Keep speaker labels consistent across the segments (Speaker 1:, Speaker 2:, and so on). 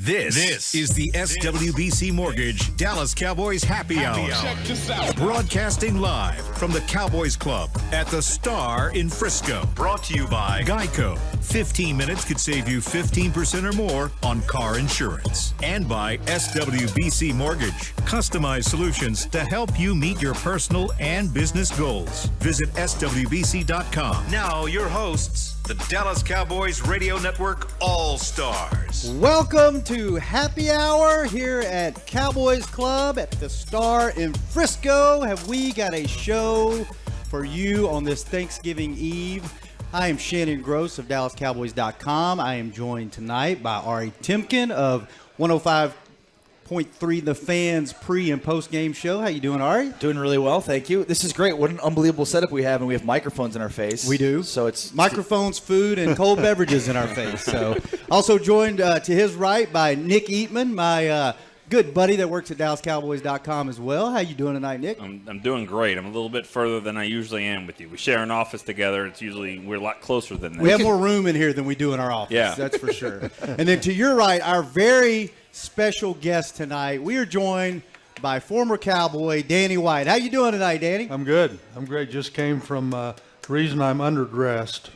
Speaker 1: This is the SWBC Mortgage Dallas Cowboys Happy Hour.
Speaker 2: Check this out.
Speaker 1: Broadcasting live from the Cowboys Club at the Star in Frisco. Brought to you by Geico. 15 minutes could save you 15% or more on car insurance. And by SWBC Mortgage. Customized solutions to help you meet your personal and business goals. Visit SWBC.com. Now your hosts, the Dallas Cowboys Radio Network All-Stars.
Speaker 3: Welcome to Happy Hour here at Cowboys Club at the Star in Frisco. Have we got a show for you on this Thanksgiving Eve? I am Shannon Gross of DallasCowboys.com. I am joined tonight by Ari Timken of 105.3 The Fans pre- and post-game show. How you doing, Ari?
Speaker 4: Doing really well, thank you. This is great. What an unbelievable setup we have, and we have microphones in our face.
Speaker 3: We do.
Speaker 4: So it's
Speaker 3: microphones, food, and cold beverages in our face. So, also joined to his right by Nick Eatman, my good buddy that works at DallasCowboys.com as well. How you doing tonight, Nick?
Speaker 5: I'm doing great. I'm a little bit further than I usually am with you. We share an office together. We're a lot closer than that.
Speaker 3: We have more room in here than we do in our office.
Speaker 5: Yeah.
Speaker 3: That's for sure. And then to your right, our very special guest tonight. We are joined by former Cowboy Danny White. How you doing tonight, Danny?
Speaker 6: I'm good. I'm great. Just came from the reason I'm underdressed.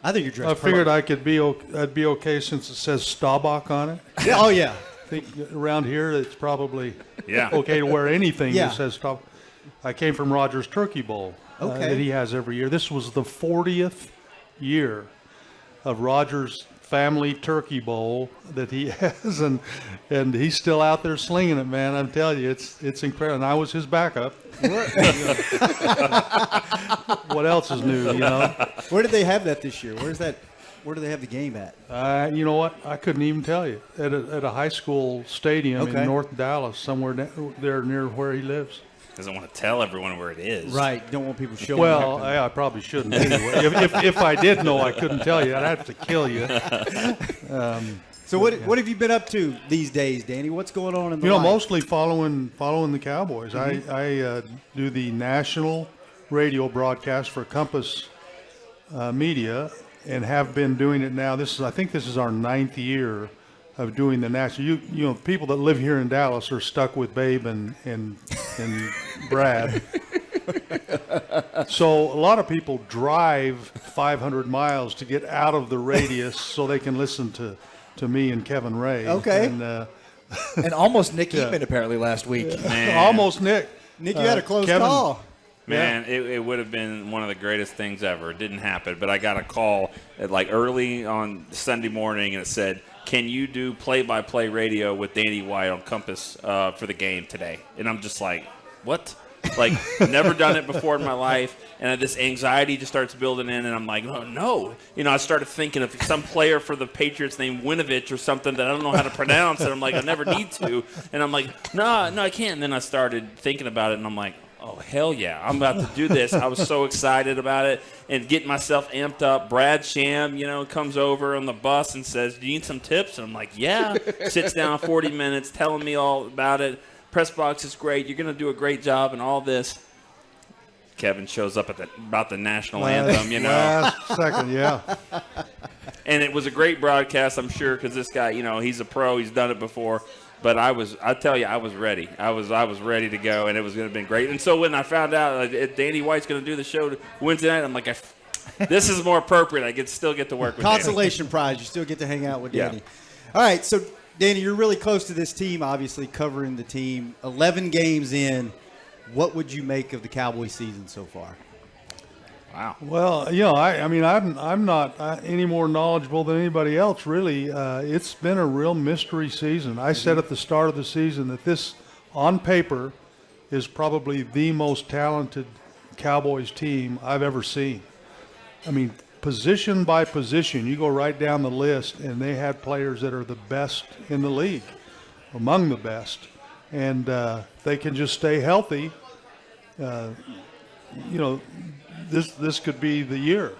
Speaker 3: I think you're dressed
Speaker 6: I figured I'd be okay since it says Staubach on it.
Speaker 3: Yeah, oh, yeah.
Speaker 6: I think around here it's probably
Speaker 5: Yeah.
Speaker 6: okay to wear anything
Speaker 3: Yeah.
Speaker 6: that says Staubach. I came from Rogers Turkey Bowl
Speaker 3: Okay.
Speaker 6: that he has every year. This was the 40th year of Rogers Family Turkey Bowl that he has, and he's still out there slinging it, man. I'm telling you, it's incredible. And I was his backup. What else is new, you know?
Speaker 3: Where did they have that this year? Where do they have the game at?
Speaker 6: You know what? I couldn't even tell you. At a high school stadium
Speaker 3: Okay.
Speaker 6: in North Dallas, somewhere there near where he lives.
Speaker 5: Doesn't want to tell everyone where it is.
Speaker 3: Right. Don't want people showing
Speaker 6: Well,
Speaker 3: up.
Speaker 6: I probably shouldn't anyway. If I did know, I couldn't tell you. I'd have to kill you.
Speaker 3: So what have you been up to these days, Danny? What's going on in the life?
Speaker 6: Mostly following the Cowboys. Mm-hmm. I do the national radio broadcast for Compass Media, and have been doing it now. I think this is our 9th year of doing the national. You know, people that live here in Dallas are stuck with Babe and Brad. So a lot of people drive 500 miles to get out of the radius so they can listen to me and Kevin Ray.
Speaker 3: Okay.
Speaker 4: and almost Nick Eatman apparently last week.
Speaker 5: Man.
Speaker 6: Almost Nick.
Speaker 3: Nick, you had a close
Speaker 6: Kevin,
Speaker 3: call.
Speaker 5: Man, it would have been one of the greatest things ever. It didn't happen, but I got a call at early on Sunday morning, and it said, "Can you do play-by-play radio with Danny White on Compass for the game today?" And I'm just like, "What?" Never done it before in my life, and this anxiety just starts building in, and I'm like, "Oh no!" You know, I started thinking of some player for the Patriots named Winovich or something that I don't know how to pronounce, and I'm like, "I never need to," and I'm like, "No, I can't." And then I started thinking about it, and I'm like, oh, hell yeah, I'm about to do this. I was so excited about it and getting myself amped up. Brad Sham, comes over on the bus and says, "Do you need some tips?" And I'm like, yeah. Sits down 40 minutes telling me all about it. Press box is great. You're going to do a great job and all this. Kevin shows up about the national anthem,
Speaker 6: Last second, yeah.
Speaker 5: And it was a great broadcast, I'm sure, because this guy, he's a pro. He's done it before. But I tell you, I was ready. I was ready to go, and it was going to be great. And so when I found out Danny White's going to do the show Wednesday night, I'm like, this is more appropriate. I still get to work with
Speaker 3: Consolation prize. You still get to hang out with Danny. Yeah. All right, so, Danny, you're really close to this team, obviously, covering the team. 11 games in. What would you make of the Cowboy season so far?
Speaker 5: Wow.
Speaker 6: Well, I'm not any more knowledgeable than anybody else, really. It's been a real mystery season. I said at the start of the season that this, on paper, is probably the most talented Cowboys team I've ever seen. I mean, position by position, you go right down the list, and they had players that are the best in the league, among the best. And they can just stay healthy. This could be the year,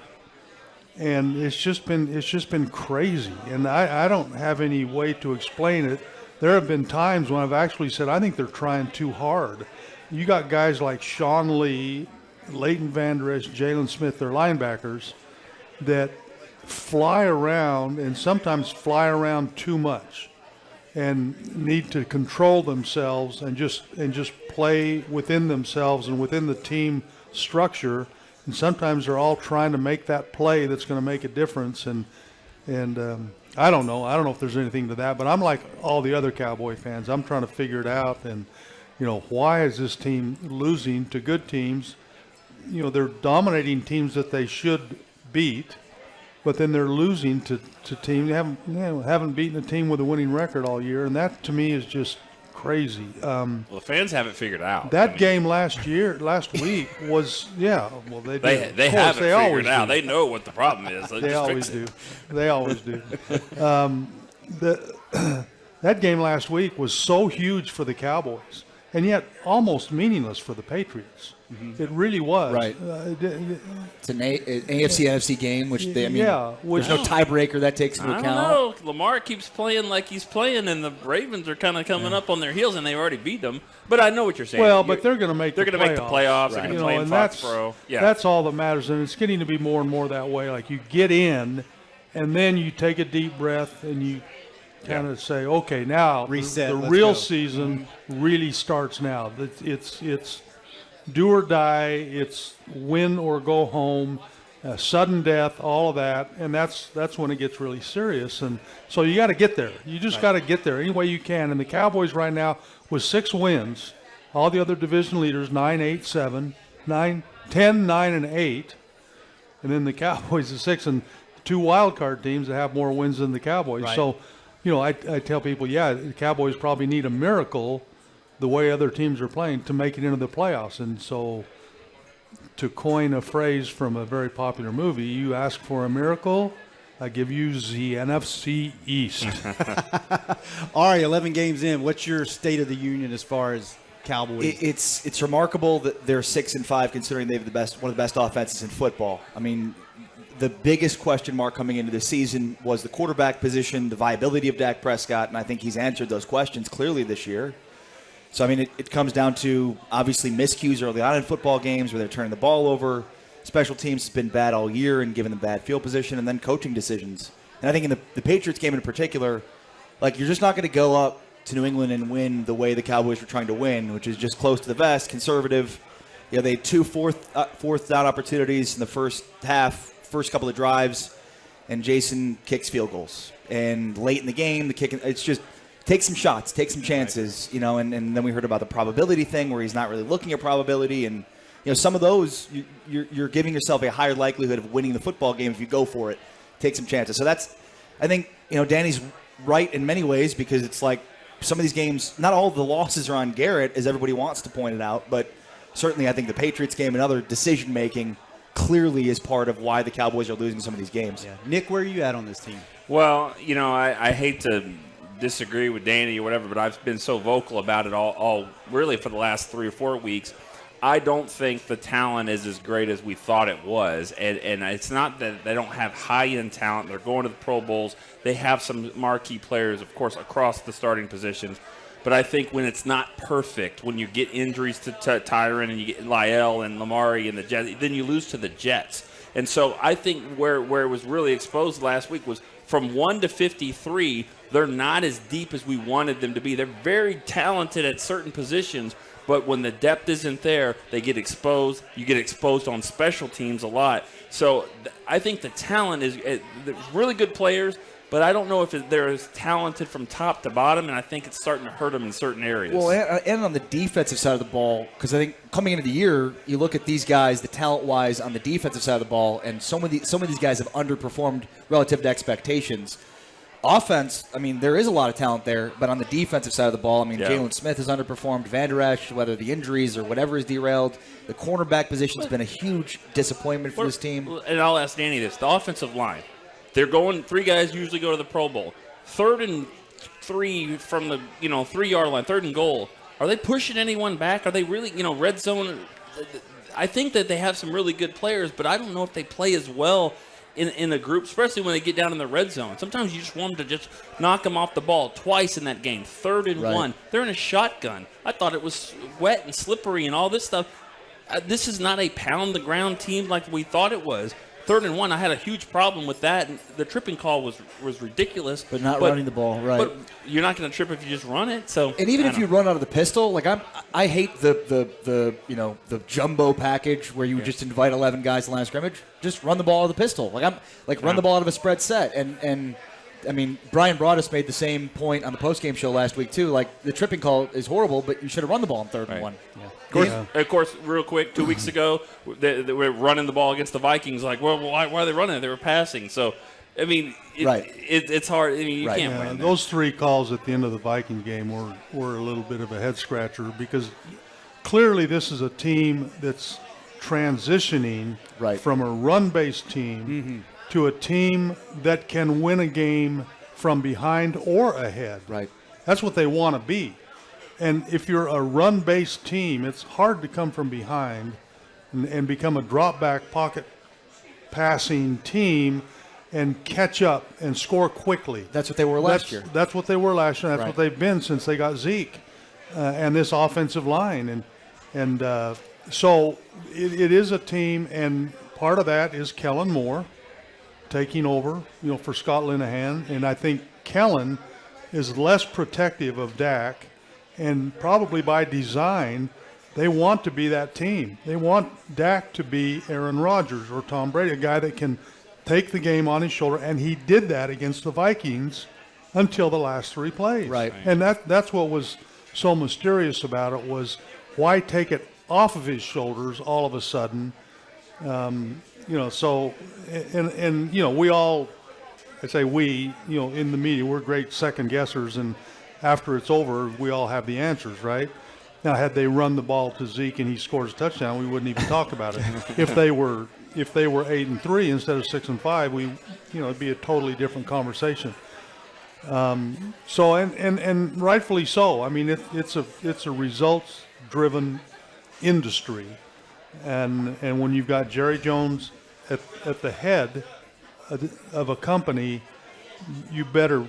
Speaker 6: and it's just been crazy, and I don't have any way to explain it. There have been times when I've actually said I think they're trying too hard. You got guys like Sean Lee, Leighton Vander Esch, Jalen Smith, they're linebackers that fly around and sometimes fly around too much. and need to control themselves and just play within themselves and within the team structure. And sometimes they're all trying to make that play that's going to make a difference. And I don't know. I don't know if there's anything to that, but I'm like all the other Cowboy fans. I'm trying to figure it out. And, why is this team losing to good teams? They're dominating teams that they should beat, but then they're losing to teams. They haven't beaten a team with a winning record all year, and that to me is just crazy.
Speaker 5: Well, the fans haven't figured out.
Speaker 6: That game last week was they did.
Speaker 5: They haven't figured out. They know what the problem is.
Speaker 6: They always do. They always do. That game last week was so huge for the Cowboys, and yet almost meaningless for the Patriots. It really was.
Speaker 4: Right. It's an AFC NFC game, which there's no tiebreaker that takes into account.
Speaker 5: I don't know. Lamar keeps playing like he's playing, and the Ravens are kind of coming up on their heels, and they've already beat them. But I know what you're saying.
Speaker 6: Well, but they're going to make
Speaker 5: the playoffs. They're going to play in Foxborough. Yeah.
Speaker 6: That's all that matters, and it's getting to be more and more that way. Like you get in, and then you take a deep breath, and you kind of say, okay, now
Speaker 3: reset.
Speaker 6: The real season really starts now. It's do or die, it's win or go home, sudden death, all of that, and that's when it gets really serious. And so you got to get there. You just got to get there any way you can. And the Cowboys right now with 6 wins, all the other division leaders 9, 8, 7, 9, 10, 9, and 8, and then the Cowboys are 6 and 2 wild card teams that have more wins than the Cowboys.
Speaker 3: Right.
Speaker 6: So, I tell people, the Cowboys probably need a miracle the way other teams are playing to make it into the playoffs. And so to coin a phrase from a very popular movie, you ask for a miracle, I give you the NFC East.
Speaker 3: All right, 11 games in. What's your state of the union as far as Cowboys?
Speaker 4: It's remarkable that they're 6-5 considering they have one of the best offenses in football. I mean, the biggest question mark coming into the season was the quarterback position, the viability of Dak Prescott, and I think he's answered those questions clearly this year. So, I mean, it comes down to, obviously, miscues early on in football games where they're turning the ball over. Special teams has been bad all year and given them bad field position, and then coaching decisions. And I think in the Patriots game in particular, like, you're just not going to go up to New England and win the way the Cowboys were trying to win, which is just close to the vest, conservative. They had 2 fourth down opportunities in the first half, first couple of drives, and Jason kicks field goals. And late in the game, it's just – take some shots, take some chances, and then we heard about the probability thing where he's not really looking at probability. And, some of those, you're giving yourself a higher likelihood of winning the football game if you go for it. Take some chances. So I think, Danny's right in many ways because it's like some of these games, not all of the losses are on Garrett, as everybody wants to point it out, but certainly I think the Patriots game and other decision-making clearly is part of why the Cowboys are losing some of these games.
Speaker 3: Yeah. Nick, where are you at on this team?
Speaker 5: Well, I hate to disagree with Danny or whatever, but I've been so vocal about it all really for the last 3 or 4 weeks. I don't think the talent is as great as we thought it was, and it's not that they don't have high-end talent. They're going to the Pro Bowls. They have some marquee players, of course, across the starting positions. But I think when it's not perfect, when you get injuries to Tyron and you get Lyle and Lamari and the Jets, then you lose to the Jets. And so I think where it was really exposed last week was from 1 to 53, they're not as deep as we wanted them to be. They're very talented at certain positions, but when the depth isn't there, they get exposed. You get exposed on special teams a lot. So I think the talent is there's really good players, but I don't know if they're as talented from top to bottom, and I think it's starting to hurt them in certain areas.
Speaker 4: Well, and on the defensive side of the ball, because I think coming into the year, you look at these guys, the talent-wise on the defensive side of the ball, and some of these guys have underperformed relative to expectations. Offense, I mean, there is a lot of talent there, but on the defensive side of the ball, I mean, Jalen Smith has underperformed. Van Der Esch, whether the injuries or whatever is derailed, the cornerback position has been a huge disappointment for this team.
Speaker 5: And I'll ask Danny this. The offensive line, they're going, 3 guys usually go to the Pro Bowl. 3rd and 3 from the 3-yard line, 3rd and goal. Are they pushing anyone back? Are they really, red zone? I think that they have some really good players, but I don't know if they play as well in a group, especially when they get down in the red zone. Sometimes you just want them to just knock them off the ball twice in that game. 3rd and 1. They're in a shotgun. I thought it was wet and slippery and all this stuff. This is not a pound-the-ground team like we thought it was.
Speaker 2: 3rd and 1, I had a huge problem with that. And the tripping call was ridiculous.
Speaker 4: But not running the ball, right.
Speaker 2: But you're not going to trip if you just run it. So,
Speaker 4: and even if you run out of the pistol, like I hate the jumbo package where you would just invite 11 guys to line of scrimmage. Just run the ball out of the pistol. Run the ball out of a spread set. And I mean, Brian Broaddus made the same point on the postgame show last week too. Like, the tripping call is horrible, but you should have run the ball on 3rd and 1.
Speaker 2: Yeah. Of course, real quick, 2 weeks ago, they were running the ball against the Vikings. Like, well, why are they running it? They were passing. So, I mean, it's hard. I mean, you can't win.
Speaker 6: Those 3 calls at the end of the Viking game were a little bit of a head scratcher, because clearly this is a team that's transitioning from a run-based team to a team that can win a game from behind or ahead.
Speaker 4: Right.
Speaker 6: That's what they want to be. And if you're a run-based team, it's hard to come from behind and become a drop-back pocket passing team and catch up and score quickly.
Speaker 4: That's what they were last year.
Speaker 6: That's what they were last year. That's what they've been since they got Zeke and this offensive line. So it is a team, and part of that is Kellen Moore taking over, for Scott Linehan. And I think Kellen is less protective of Dak, and probably by design, they want to be that team. They want Dak to be Aaron Rodgers or Tom Brady, a guy that can take the game on his shoulder, and he did that against the Vikings until the last 3 plays.
Speaker 4: Right.
Speaker 6: And that's what was so mysterious about it, was why take it off of his shoulders all of a sudden? So, we all, I say we, in the media, we're great second guessers, and after it's over, we all have the answers, right? Now, had they run the ball to Zeke and he scores a touchdown, we wouldn't even talk about it. If they were 8-3 instead of 6-5, it'd be a totally different conversation. And rightfully so. I mean, it's a results-driven industry, and when you've got Jerry Jones at the head of a company, you better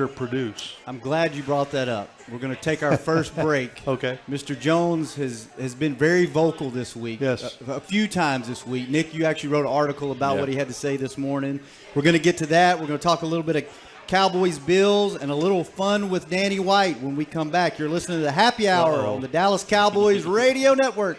Speaker 6: produce.
Speaker 3: I'm glad you brought that up. We're going to take our first break.
Speaker 6: Okay.
Speaker 3: Mr. Jones has been very vocal this week.
Speaker 6: Yes.
Speaker 3: A few times this week. Nick, you actually wrote an article about what he had to say this morning. We're going to get to that. We're going to talk a little bit of Cowboys, Bills, and a little fun with Danny White when we come back. You're listening to the Happy Hour on the Dallas Cowboys Radio Network.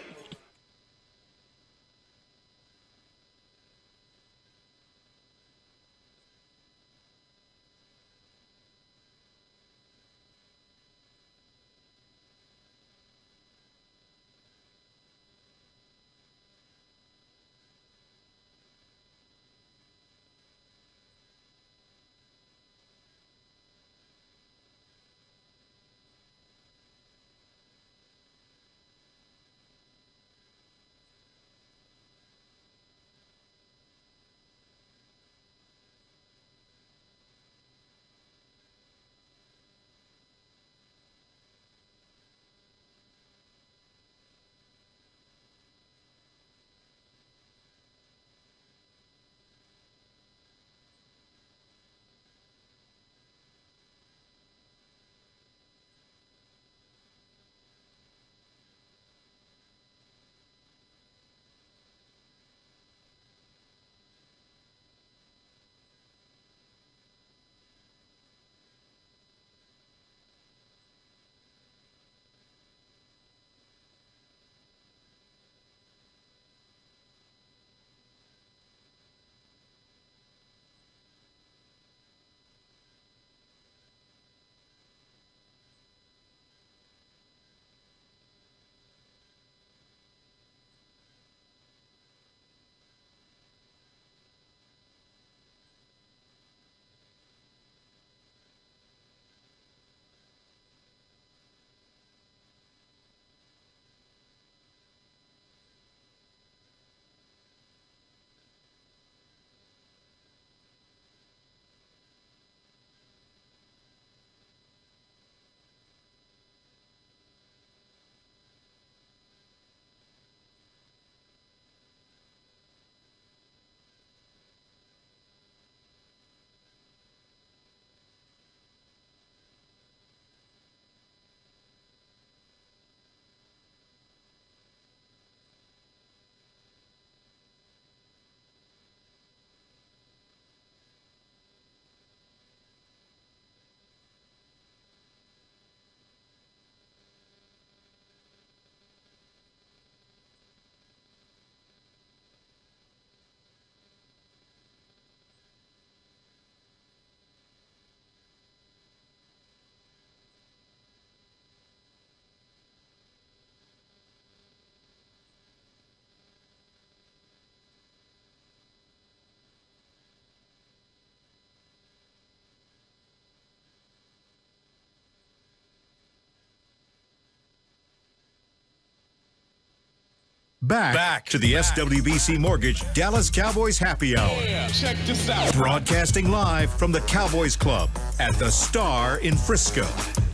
Speaker 1: Back to the SWBC Mortgage Dallas Cowboys Happy Hour.
Speaker 7: Check this out.
Speaker 1: Broadcasting live from the Cowboys Club at the Star in Frisco.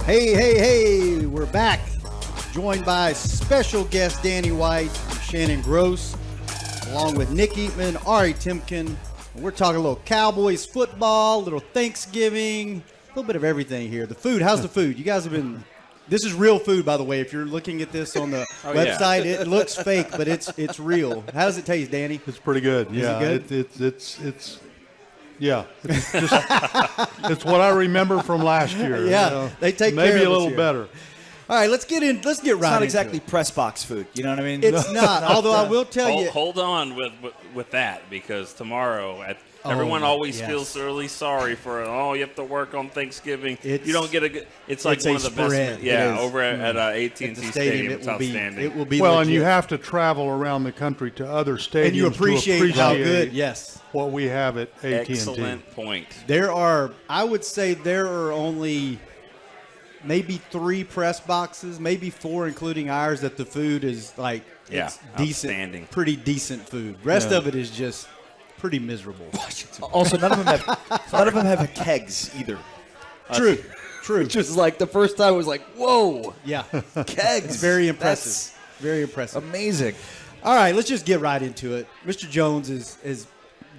Speaker 3: Hey, we're back. Joined by special guest Danny White and Shannon Gross, along with Nick Eatman, Ari Timken. We're talking a little Cowboys football, a little Thanksgiving, a little bit of everything here. The food, how's the food? You guys have been... This is real food, by the way. If you're looking at this on the website, It looks fake, but it's real. How does it taste, Danny?
Speaker 6: It's pretty good. Yeah,
Speaker 3: it good?
Speaker 6: It's it's what I remember from last year.
Speaker 3: Yeah, they take care of
Speaker 6: maybe a
Speaker 3: us
Speaker 6: little
Speaker 3: here.
Speaker 6: better.
Speaker 3: All right, let's get right
Speaker 4: It's
Speaker 3: into
Speaker 4: not exactly
Speaker 3: it.
Speaker 4: press box food. You know what I mean?
Speaker 3: It's not. Although I will tell you,
Speaker 5: Hold on with that, because tomorrow everyone always
Speaker 3: yes.
Speaker 5: feels really sorry for you have to work on Thanksgiving.
Speaker 3: It's-
Speaker 5: You don't get a good. It's like
Speaker 3: it's
Speaker 5: one
Speaker 3: a
Speaker 5: of the
Speaker 3: spread.
Speaker 5: best. Yeah,
Speaker 3: It is.
Speaker 5: over at AT&T
Speaker 3: at the
Speaker 5: Stadium, it's
Speaker 3: it will be.
Speaker 5: outstanding.
Speaker 3: It will be.
Speaker 6: Well,
Speaker 3: legit.
Speaker 6: and you have to travel around the country to other stadiums
Speaker 3: and you appreciate how
Speaker 6: to
Speaker 3: good. Yes,
Speaker 6: what we have at AT&T.
Speaker 5: Excellent point.
Speaker 3: I would say there are only maybe 3 press boxes, maybe 4, including ours, that the food is like it's decent,
Speaker 5: outstanding.
Speaker 3: pretty decent food. Rest of it is just pretty miserable.
Speaker 4: Also, none of them have kegs either.
Speaker 3: True.
Speaker 4: Which was like the first time it was like, whoa,
Speaker 3: Yeah,
Speaker 4: kegs.
Speaker 3: it's very impressive. Very impressive.
Speaker 4: Amazing.
Speaker 3: All right, let's just get right into it. Mr. Jones has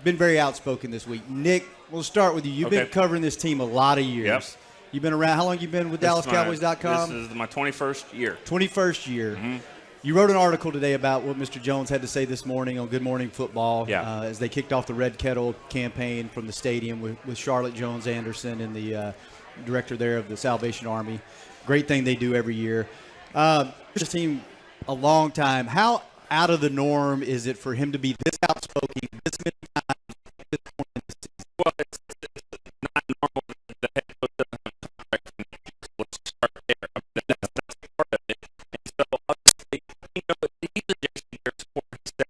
Speaker 3: been very outspoken this week. Nick, we'll start with you. You've been covering this team a lot of years.
Speaker 5: Yep.
Speaker 3: You've been around. How long you been with DallasCowboys.com?
Speaker 5: This is my 21st year.
Speaker 3: 21st year.
Speaker 5: Mm-hmm.
Speaker 3: You wrote an article today about what Mr. Jones had to say this morning on Good Morning Football as they kicked off the Red Kettle campaign from the stadium with Charlotte Jones Anderson and the director there of the Salvation Army. Great thing they do every year. This team a long time. How out of the norm is it for him to be this outspoken this many times at this point in the season?
Speaker 5: Well, it's not normal that the head coach doesn't have a contract from the Chiefs. Let's start there. I mean, that's part of it. And so, obviously, he's a Jason Garrett supporter. He said,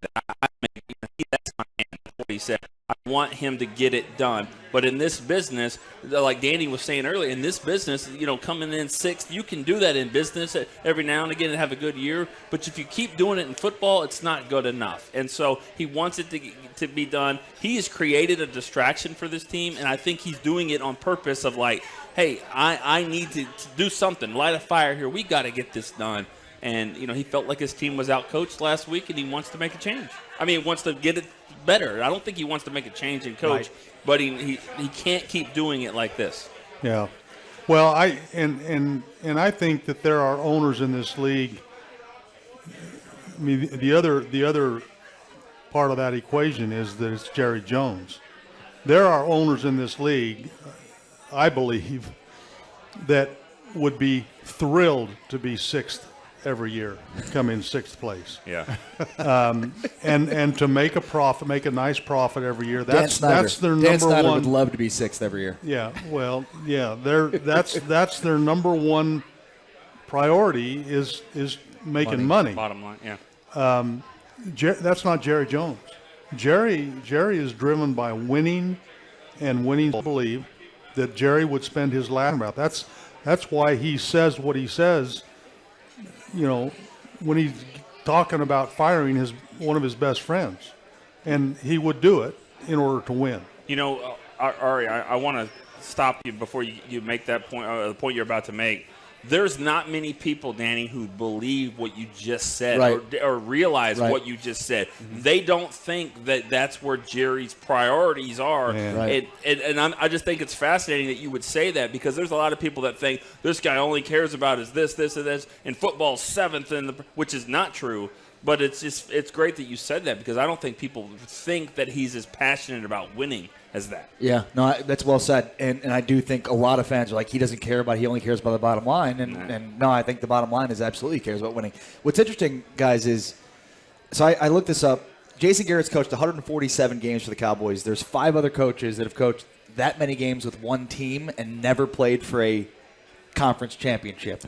Speaker 5: that's my man. That's what he said. I want him to get it done. But in this business, like Danny was saying earlier, in this business, coming in 6th, you can do that in business every now and again and have a good year. But if you keep doing it in football, it's not good enough. And so he wants it to be done. He has created a distraction for this team, and I think he's doing it on purpose of like, hey, I need to do something, light a fire here. We got to get this done. And, he felt like his team was out-coached last week, and he wants to make a change. I mean, he wants to get it better. I don't think he wants to make a change in coach, but he can't keep doing it like this.
Speaker 6: Yeah. Well, I think that there are owners in this league. I mean, the other part of that equation is that it's Jerry Jones. There are owners in this league, I believe, that would be thrilled to be 6th every year, come in 6th place.
Speaker 5: Yeah.
Speaker 6: And to make a profit, make a nice profit every year. That's their
Speaker 8: Dan
Speaker 6: number
Speaker 8: Snyder
Speaker 6: one.
Speaker 8: would love to be 6th every year.
Speaker 6: Yeah, well, yeah, that's their number one priority is making money.
Speaker 5: Bottom line, yeah.
Speaker 6: That's not Jerry Jones. Jerry is driven by winning, and winning. I believe that Jerry would spend his last mouth. That's why he says what he says. When he's talking about firing one of his best friends, and he would do it in order to win.
Speaker 5: Ari, I want to stop you before you make that point, the point you're about to make. There's not many people, Danny, who believe what you just said or realize what you just said. Mm-hmm. They don't think that that's where Jerry's priorities are.
Speaker 6: Yeah.
Speaker 5: And I just think it's fascinating that you would say that, because there's a lot of people that think this guy only cares about is this, and this, and football's 7th, which is not true. But it's great that you said that, because I don't think people think that he's as passionate about winning as that.
Speaker 4: Yeah, no, that's well said. And I do think a lot of fans are like, he only cares about the bottom line. And no, I think the bottom line is absolutely cares about winning. What's interesting, guys, is, so I looked this up. Jason Garrett's coached 147 games for the Cowboys. There's 5 other coaches that have coached that many games with one team and never played for a conference championship.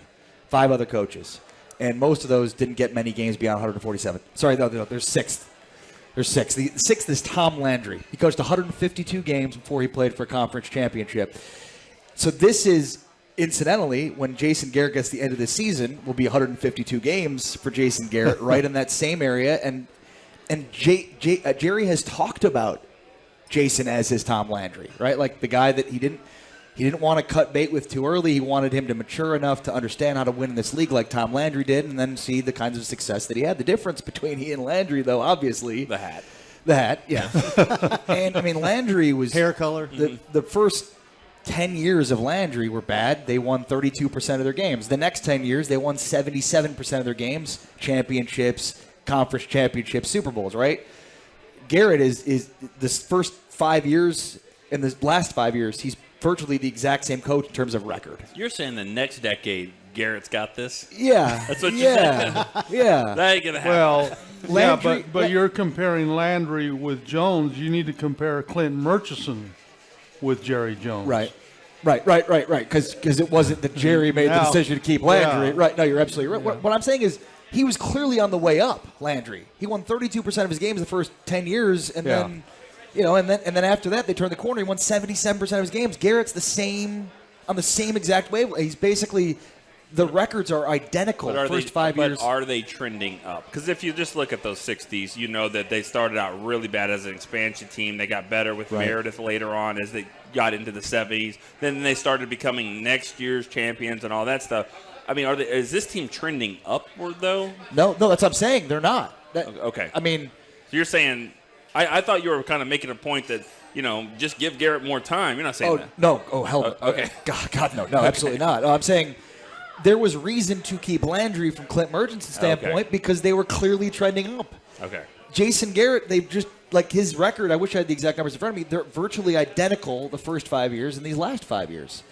Speaker 4: 5 other coaches. And most of those didn't get many games beyond 147. Sorry, no, there's 6th. There's 6th. The 6th is Tom Landry. He coached 152 games before he played for a conference championship. So this is incidentally, when Jason Garrett gets to the end of the season, will be 152 games for Jason Garrett, right in that same area. And Jerry has talked about Jason as his Tom Landry, right? Like the guy that he didn't want to cut bait with too early. He wanted him to mature enough to understand how to win in this league like Tom Landry did, and then see the kinds of success that he had. The difference between he and Landry, though, obviously.
Speaker 2: The hat.
Speaker 4: The hat, yeah. And, I mean, Landry was.
Speaker 3: Hair color.
Speaker 4: The first 10 years of Landry were bad. They won 32% of their games. The next 10 years, they won 77% of their games, championships, conference championships, Super Bowls, right? Garrett is this first 5 years, and the last 5 years, he's virtually the exact same coach in terms of record.
Speaker 2: You're saying the next decade, Garrett's got this?
Speaker 4: Yeah.
Speaker 2: That's what you're saying?
Speaker 4: Yeah.
Speaker 2: That ain't going to happen.
Speaker 6: Well,
Speaker 4: Landry,
Speaker 6: but you're comparing Landry with Jones. You need to compare Clinton Murchison with Jerry Jones.
Speaker 4: Right. Because it wasn't that Jerry made the decision to keep Landry.
Speaker 6: Yeah.
Speaker 4: Right. No, you're absolutely right. What I'm saying is he was clearly on the way up, Landry. He won 32% of his games the first 10 years, and then – and then after that, they turned the corner. He won 77% of his games. Garrett's on the same exact wave. He's basically the records are identical. First 5 years.
Speaker 2: But are they trending up? Because if you just look at those 60s, you know that they started out really bad as an expansion team. They got better with Meredith later on as they got into the 70s. Then they started becoming next year's champions and all that stuff. I mean, is this team trending upward though?
Speaker 4: No, that's what I'm saying. They're not.
Speaker 2: Okay.
Speaker 4: I mean,
Speaker 2: so you're saying. I thought you were kind of making a point that, just give Garrett more time. You're not saying that.
Speaker 4: No. Oh, hell no.
Speaker 2: Okay.
Speaker 4: God, no. No, absolutely not. No, I'm saying there was reason to keep Landry from Clint Murchison's standpoint because they were clearly trending up.
Speaker 2: Okay.
Speaker 4: Jason Garrett, they've just, like his record, I wish I had the exact numbers in front of me, they're virtually identical the first 5 years and these last 5 years.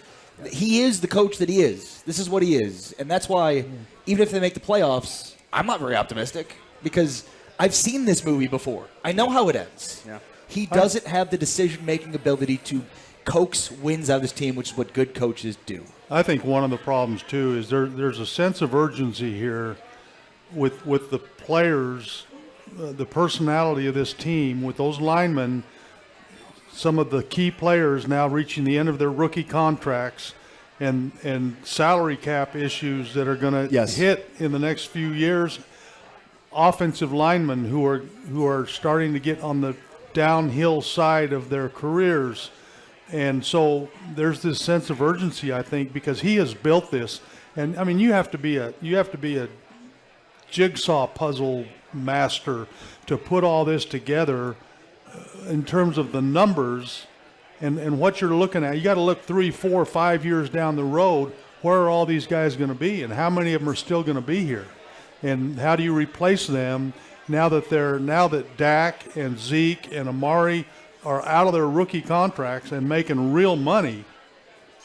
Speaker 4: He is the coach that he is. This is what he is. And that's why, even if they make the playoffs, I'm not very optimistic because I've seen this movie before. I know how it ends.
Speaker 2: Yeah.
Speaker 4: He doesn't have the decision-making ability to coax wins out of his team, which is what good coaches do.
Speaker 6: I think one of the problems, too, is there's a sense of urgency here with the players, the personality of this team, with those linemen, some of the key players now reaching the end of their rookie contracts and salary cap issues that are going to hit in the next few years. Offensive linemen who are starting to get on the downhill side of their careers, and so there's this sense of urgency, I think, because he has built this. And I mean, you have to be a jigsaw puzzle master to put all this together in terms of the numbers and what you're looking at. You got to look 3, 4, 5 years down the road. Where are all these guys going to be, and how many of them are still going to be here? And how do you replace them now that Dak and Zeke and Amari are out of their rookie contracts and making real money?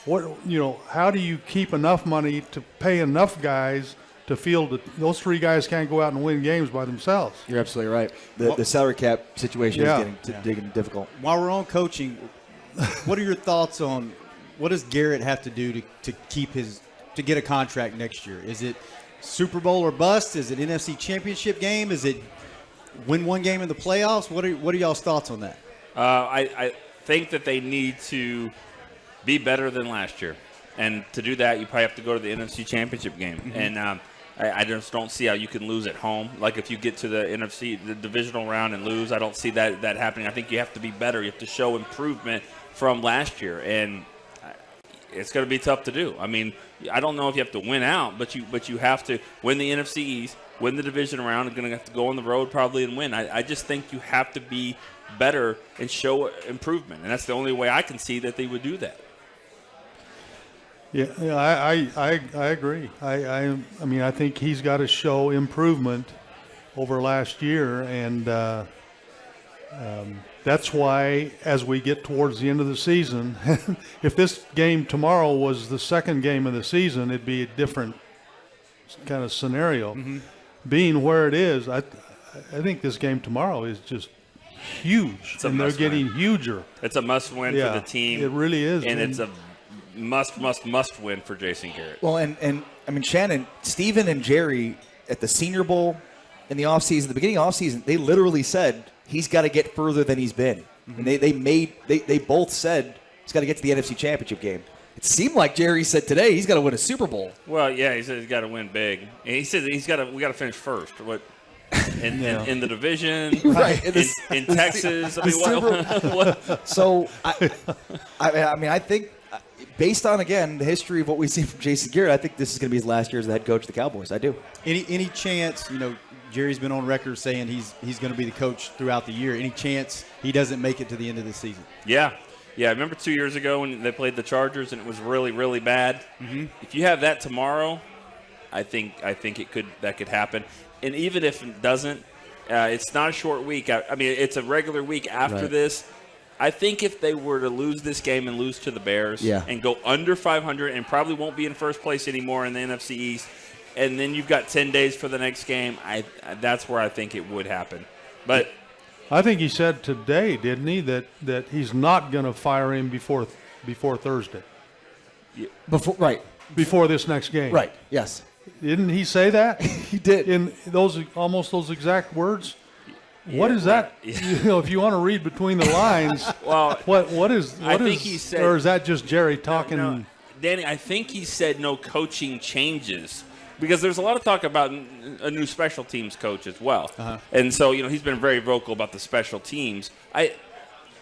Speaker 6: How do you keep enough money to pay enough guys to feel that those three guys can't go out and win games by themselves?
Speaker 4: You're absolutely right. The salary cap situation is getting difficult.
Speaker 3: While we're on coaching, what are your thoughts on what does Garrett have to do to get a contract next year? Is it Super Bowl or bust? Is it NFC Championship game? Is it win one game in the playoffs? What are y'all's thoughts on that?
Speaker 2: I think that they need to be better than last year. And to do that, you probably have to go to the NFC Championship game. Mm-hmm. And I just don't see how you can lose at home. Like if you get to the divisional round and lose, I don't see that happening. I think you have to be better. You have to show improvement from last year. And it's going to be tough to do. I mean, I don't know if you have to win out, but you have to win the NFC East, win the division round. You're going to have to go on the road probably and win. I just think you have to be better and show improvement, and that's the only way I can see that they would do that.
Speaker 6: Yeah, I agree. I mean, I think he's got to show improvement over last year, and that's why as we get towards the end of the season, if this game tomorrow was the second game of the season, it'd be a different kind of scenario. Mm-hmm. Being where it is, I think this game tomorrow is just huge, and they're getting huger.
Speaker 2: It's a must-win for the team.
Speaker 6: It really is.
Speaker 2: And it's a must win for Jason Garrett.
Speaker 4: Well, and I mean, Shannon, Steven and Jerry at the Senior Bowl in the offseason, the beginning of the offseason, they literally said he's got to get further than he's been. Mm-hmm. And they both said he's got to get to the NFC Championship game. It seemed like Jerry said today he's got to win a Super Bowl.
Speaker 2: Well, yeah, he said he's got to win big. And he said we got to finish first. What in the division,
Speaker 4: Right.
Speaker 2: in Texas. I mean, what?
Speaker 4: So I mean, I think based on again the history of what we've seen from Jason Garrett, I think this is going to be his last year as the head coach of the Cowboys. I do.
Speaker 3: Any chance, Jerry's been on record saying he's going to be the coach throughout the year. Any chance he doesn't make it to the end of the season?
Speaker 2: Yeah. I remember 2 years ago when they played the Chargers and it was really, really bad. Mm-hmm. If you have that tomorrow, I think that could happen. And even if it doesn't, it's not a short week. I mean, it's a regular week after this. I think if they were to lose this game and lose to the Bears and go under 500 and probably won't be in first place anymore in the NFC East, and then you've got 10 days for the next game, that's where I think it would happen. But
Speaker 6: I think he said today, didn't he, that he's not going to fire him before Thursday. Before this next game.
Speaker 4: Right. Yes.
Speaker 6: Didn't he say that?
Speaker 4: He did.
Speaker 6: In those exact words? What is that? If you want to read between the lines, what is? I think he said, or is that just Jerry talking?
Speaker 2: No, Danny, I think he said no coaching changes because there's a lot of talk about a new special teams coach as well, and so he's been very vocal about the special teams.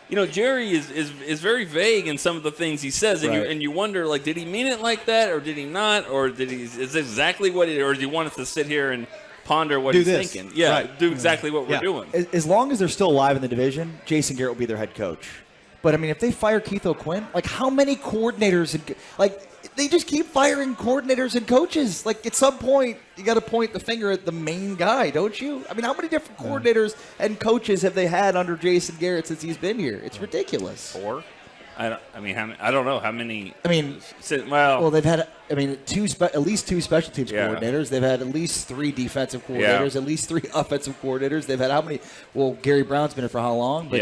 Speaker 2: Jerry is very vague in some of the things he says, and you wonder, like, did he mean it like that, or did he not, or is this exactly what or do you want us to sit here and ponder what he's thinking? Yeah, do exactly what we're doing.
Speaker 4: As long as they're still alive in the division, Jason Garrett will be their head coach. But, I mean, if they fire Keith O'Quinn, like, how many coordinators they just keep firing coordinators and coaches. Like, at some point, you got to point the finger at the main guy, don't you? I mean, how many different coordinators and coaches have they had under Jason Garrett since he's been here? It's ridiculous.
Speaker 2: 4? I don't know how many.
Speaker 4: I mean, they've had at least two special teams coordinators. They've had at least 3 defensive coordinators, at least 3 offensive coordinators. They've had how many? Well, Gary Brown's been here for how long? But,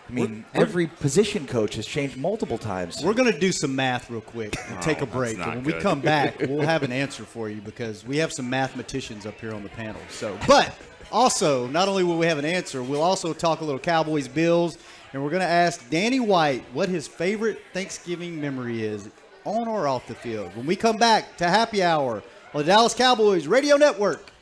Speaker 4: I mean, every position coach has changed multiple times.
Speaker 3: We're going to do some math real quick and take a break. And when we come back, we'll have an answer for you because we have some mathematicians up here on the panel. But also, not only will we have an answer, we'll also talk a little Cowboys Bills, and we're going to ask Danny White what his favorite Thanksgiving memory is on or off the field. When we come back to Happy Hour on the Dallas Cowboys Radio Network.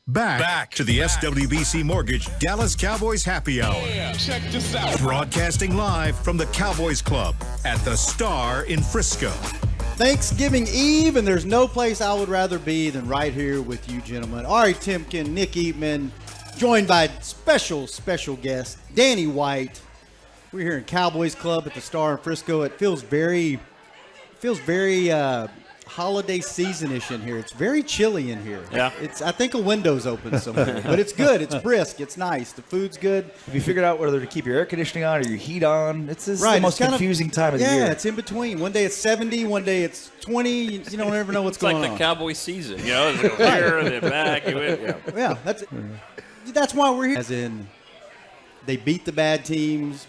Speaker 1: Back to the SWBC Mortgage Dallas Cowboys Happy Hour.
Speaker 7: Check this out.
Speaker 1: Broadcasting live from the Cowboys Club at the Star in Frisco.
Speaker 3: Thanksgiving Eve, and there's no place I would rather be than right here with you gentlemen. Ari Timken, Nick Eatman, joined by special guest, Danny White. We're here in Cowboys Club at the Star in Frisco. It feels very holiday season-ish in here. It's very chilly in here.
Speaker 2: Yeah.
Speaker 3: I think a window's open somewhere. But it's good. It's brisk. It's nice. The food's good.
Speaker 4: Have you figured out whether to keep your air conditioning on or your heat on? It's the most
Speaker 3: kind
Speaker 4: confusing time of the year.
Speaker 3: Yeah, it's in between. One day it's 70, one day it's 20. You don't ever know what's
Speaker 2: It's
Speaker 3: going on.
Speaker 2: like the Cowboy season. You know, it's here, then back.
Speaker 3: Yeah, that's why we're here. As in, they beat the bad teams.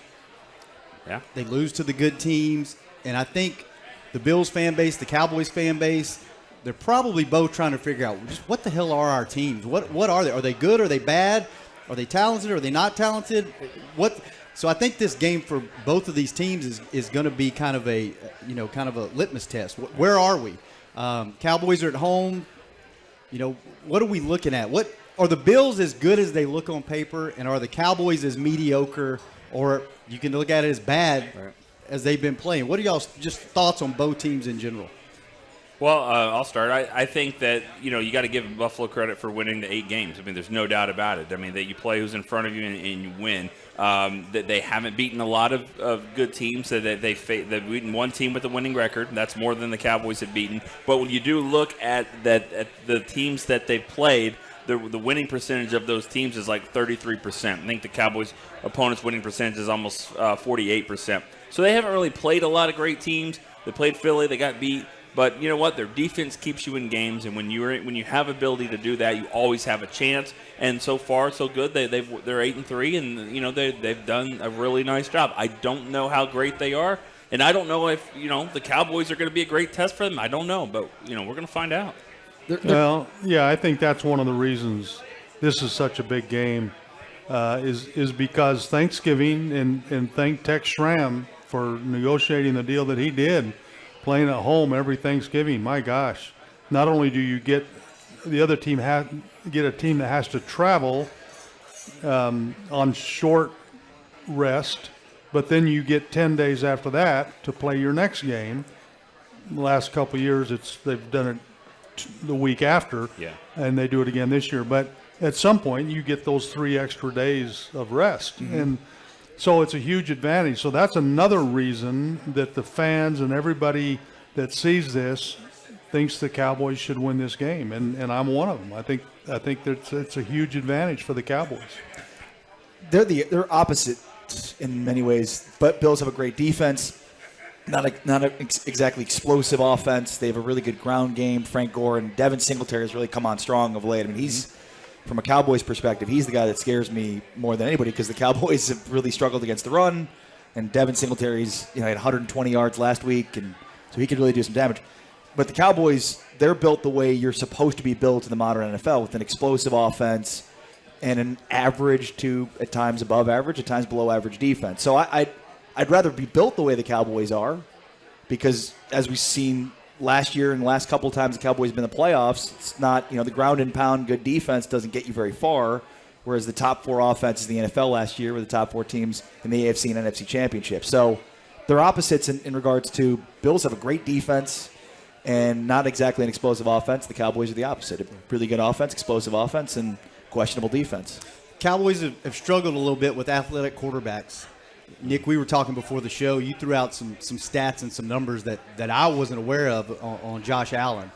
Speaker 2: Yeah.
Speaker 3: They lose to the good teams. And I think the Bills fan base, the Cowboys fan base, they're probably both trying to figure out just what the hell are our teams? What are they? Are they good? Are they bad? Are they talented? Are they not talented? So I think this game for both of these teams is going to be kind of a litmus test. Where are we? Cowboys are at home. What are we looking at? What are the Bills as good as they look on paper, and are the Cowboys as mediocre, or you can look at it as bad as they've been playing? What are y'all's just thoughts on both teams in general?
Speaker 2: Well, I'll start. I think that, you got to give Buffalo credit for winning the 8 games. I mean, there's no doubt about it. I mean, that you play who's in front of you and you win. That they haven't beaten a lot of good teams. They've beaten one team with a winning record. That's more than the Cowboys have beaten. But when you do look at the teams that they've played, the winning percentage of those teams is like 33%. I think the Cowboys' opponents' winning percentage is almost 48%. So they haven't really played a lot of great teams. They played Philly. They got beat. But you know what? Their defense keeps you in games, and when you have ability to do that, you always have a chance. And so far, so good. They're 8-3, and they've done a really nice job. I don't know how great they are, and I don't know if the Cowboys are going to be a great test for them. I don't know, but we're going to find out.
Speaker 6: Well, yeah, I think that's one of the reasons this is such a big game, is because Thanksgiving, and thank Tex Schramm for negotiating the deal that he did, playing at home every Thanksgiving. My gosh, not only do you get the other team get a team that has to travel on short rest, but then you get 10 days after that to play your next game. The last couple of years, they've done it the week after, and they do it again this year. But at some point, you get those 3 extra days of rest, and so it's a huge advantage. So that's another reason that the fans and everybody that sees this thinks the Cowboys should win this game, and I'm one of them. I think that it's a huge advantage for the Cowboys.
Speaker 4: They're opposite in many ways, but Bills have a great defense. Not exactly explosive offense. They have a really good ground game. Frank Gore and Devin Singletary has really come on strong of late. I mean, he's from a Cowboys perspective, he's the guy that scares me more than anybody because the Cowboys have really struggled against the run, and Devin Singletary's had 120 yards last week, and so he could really do some damage. But the Cowboys, they're built the way you're supposed to be built in the modern NFL, with an explosive offense and an average to at times above average, at times below average defense. So I'd rather be built the way the Cowboys are, because as we've seen last year and the last couple of times the Cowboys have been in the playoffs, it's not, the ground and pound good defense doesn't get you very far, whereas the top 4 offenses in the NFL last year were the top 4 teams in the AFC and NFC championship. So they're opposites in regards to Bills have a great defense and not exactly an explosive offense. The Cowboys are the opposite. A really good offense, explosive offense, and questionable defense.
Speaker 3: Cowboys have struggled a little bit with athletic quarterbacks. Nick, we were talking before the show. You threw out some stats and some numbers that I wasn't aware of on Josh Allen.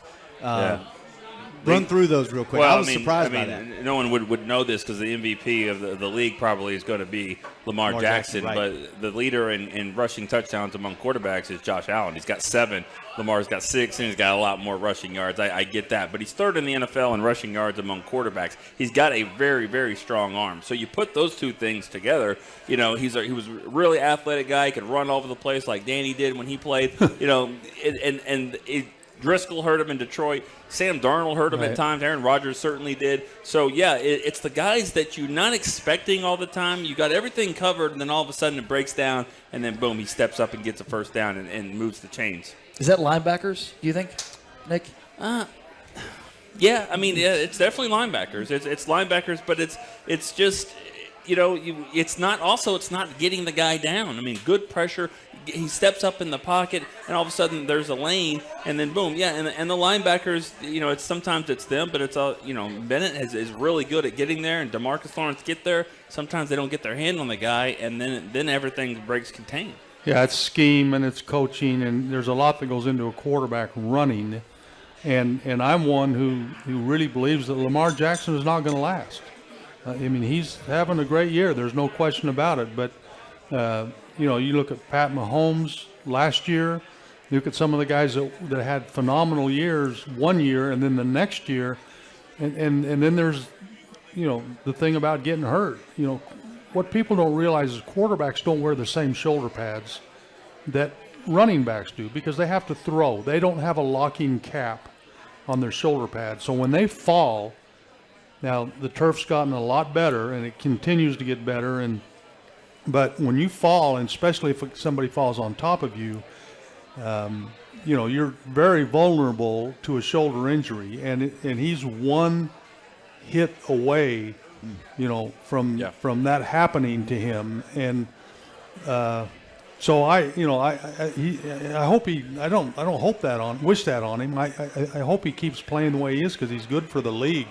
Speaker 3: Run through those real quick. I was surprised by that.
Speaker 2: No one would know this because the MVP of the league probably is going to be Lamar Jackson.
Speaker 3: Right.
Speaker 2: But the leader in rushing touchdowns among quarterbacks is Josh Allen. He's got 7. Lamar's got 6, and he's got a lot more rushing yards. I get that. But he's 3rd in the NFL in rushing yards among quarterbacks. He's got a very, very strong arm. So you put those two things together, he was a really athletic guy. He could run all over the place like Danny did when he played. Driscoll hurt him in Detroit. Sam Darnold hurt him at times. Aaron Rodgers certainly did. So, it's the guys that you're not expecting all the time. You got everything covered, and then all of a sudden it breaks down, and then, boom, he steps up and gets a first down and moves the chains.
Speaker 4: Is that linebackers, do you think, Nick?
Speaker 2: Yeah, I mean, it's definitely linebackers. It's linebackers, but it's just, it's not getting the guy down. I mean, good pressure. He steps up in the pocket, and all of a sudden there's a lane, and then boom, yeah. And the linebackers, it's sometimes it's them, but it's all, Bennett is really good at getting there, and DeMarcus Lawrence get there. Sometimes they don't get their hand on the guy, and then everything breaks contained.
Speaker 6: Yeah, it's scheme and it's coaching, and there's a lot that goes into a quarterback running. And I'm one who really believes that Lamar Jackson is not going to last. He's having a great year. There's no question about it. But, you look at Pat Mahomes last year. You look at some of the guys that had phenomenal years one year and then the next year. And then there's, the thing about getting hurt. What people don't realize is quarterbacks don't wear the same shoulder pads that running backs do because they have to throw. They don't have a locking cap on their shoulder pad. So when they fall, now the turf's gotten a lot better and it continues to get better. But when you fall, and especially if somebody falls on top of you, you're very vulnerable to a shoulder injury. And he's one hit away, from that happening to him. And so I hope I don't wish that on him. I hope he keeps playing the way he is because he's good for the league.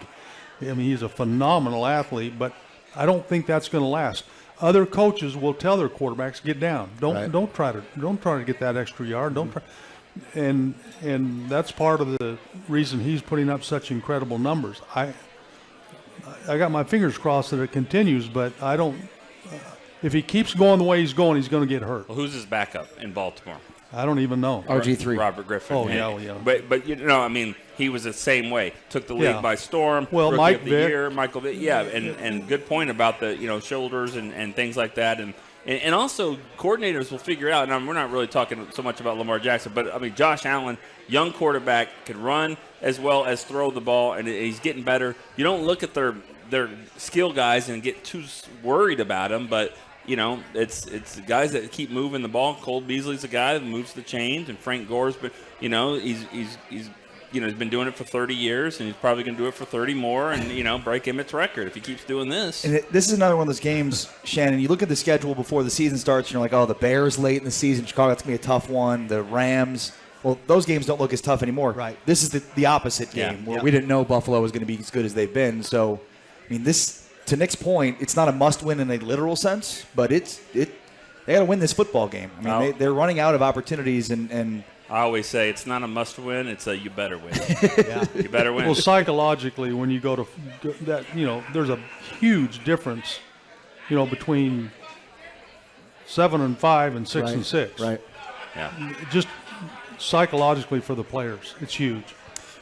Speaker 6: He's a phenomenal athlete, but I don't think that's going to last. Other coaches will tell their quarterbacks, get down. Don't try to get that extra yard. Don't try. And that's part of the reason he's putting up such incredible numbers. I got my fingers crossed that it continues, but I don't. If he keeps going the way he's going to get hurt.
Speaker 2: Well, who's his backup in Baltimore?
Speaker 6: I don't even know.
Speaker 4: RG3.
Speaker 2: Robert Griffin.
Speaker 6: Oh, yeah.
Speaker 2: But he was the same way. Took the league by storm.
Speaker 6: Well,
Speaker 2: Rookie
Speaker 6: Mike
Speaker 2: of the
Speaker 6: Vick.
Speaker 2: year, Michael Vick. Yeah, and good point about the, shoulders and things like that. And also coordinators will figure out, and we're not really talking so much about Lamar Jackson, but, Josh Allen, young quarterback, could run as well as throw the ball, and he's getting better. You don't look at their skill guys and get too worried about them, but – it's the guys that keep moving the ball. Cole Beasley's a guy that moves the chains, and Frank Gore's, but he's been doing it for 30 years, and he's probably going to do it for 30 more, and break Emmett's record if he keeps doing this.
Speaker 4: And this is another one of those games, Shannon. You look at the schedule before the season starts, and you're like, oh, the Bears late in the season, Chicago, that's going to be a tough one. The Rams, well, those games don't look as tough anymore.
Speaker 3: Right.
Speaker 4: This is the opposite game where we didn't know Buffalo was going to be as good as they've been. So, this. To Nick's point, it's not a must-win in a literal sense, but they got to win this football game. They're running out of opportunities, and
Speaker 2: I always say it's not a must-win; it's a you better win. You better win.
Speaker 6: Well, psychologically, when you go to that, there's a huge difference, between 7-5 and 6-6.
Speaker 4: Right.
Speaker 2: Yeah.
Speaker 6: Just psychologically for the players, it's huge.